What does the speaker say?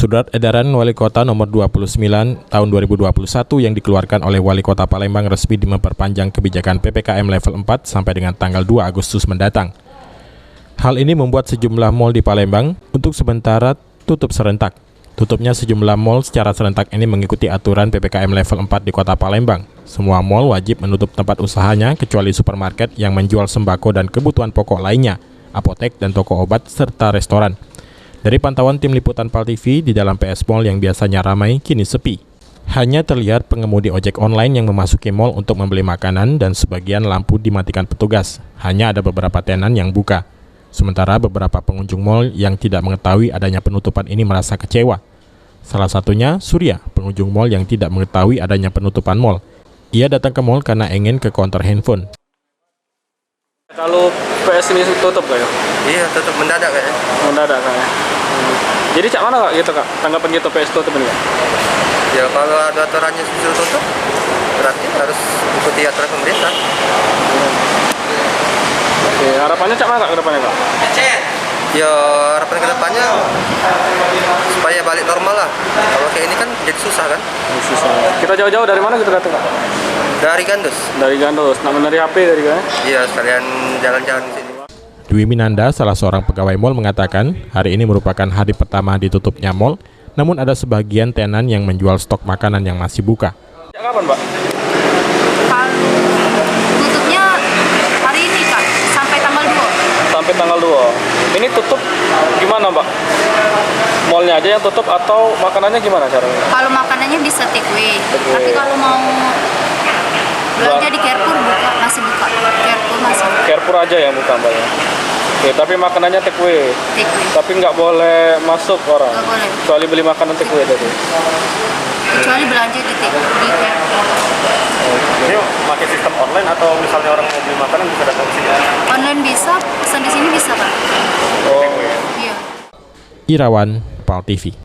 Surat edaran Wali Kota nomor 29 tahun 2021 yang dikeluarkan oleh Wali Kota Palembang resmi memperpanjang kebijakan PPKM level 4 sampai dengan tanggal 2 Agustus mendatang. Hal ini membuat sejumlah mal di Palembang untuk sementara tutup serentak. Tutupnya sejumlah mal secara serentak ini mengikuti aturan PPKM level 4 di Kota Palembang. Semua mal wajib menutup tempat usahanya kecuali supermarket yang menjual sembako dan kebutuhan pokok lainnya, apotek dan toko obat serta restoran. Dari pantauan tim liputan PAL TV, di dalam PS Mall yang biasanya ramai, kini sepi. Hanya terlihat pengemudi ojek online yang memasuki mal untuk membeli makanan dan sebagian lampu dimatikan petugas. Hanya ada beberapa tenan yang buka. Sementara beberapa pengunjung mal yang tidak mengetahui adanya penutupan ini merasa kecewa. Salah satunya Surya, pengunjung mal yang tidak mengetahui adanya penutupan mal. Ia datang ke mal karena ingin ke counter handphone. Kalau PS ini tutup kak ya? Iya, tutup mendadak kayaknya. Mendadak kak ya? Jadi cak mana kak gitu kak? Tanggapan gitu PS tutup ini kak? Ya kalau ada aturannya sudah tutup, berarti harus ikuti aturan pemerintah. Oke, harapannya cak mana kak ke depannya kak? Ya harapan kedepannya supaya balik normal lah. Kalau kayak ini kan jadi susah kan? Susah. Kita jauh-jauh dari mana kita datang kak? Dari Gandus. Dari Gandus. Nak dari HP dari kak? Iya, sekalian jalan-jalan di sini. Dwi Minanda, salah seorang pegawai mal mengatakan, hari ini merupakan hari pertama ditutupnya mal, namun ada sebagian tenan yang menjual stok makanan yang masih buka. Kapan Mbak? Tutupnya hari ini Kak, sampai tanggal 2. Sampai tanggal 2. Ini tutup gimana Mbak? Mallnya aja yang tutup atau makanannya gimana caranya? Kalau makanannya bisa take away, tapi kalau mau belanja di Carrefour masih buka. Carrefour masih buka. Carrefour aja yang buka Mbak ya? Oke, tapi makanannya take away. Take away. Tapi nggak boleh masuk orang? Nggak boleh. Kecuali beli makanan take away tadi? Kecuali belanja di Carrefour. Ini pakai sistem online atau misalnya orang mau beli makanan bisa datang ke sini? Online bisa, pesan di sini bisa Kak. Oh. Iya. Irawan, PAL TV.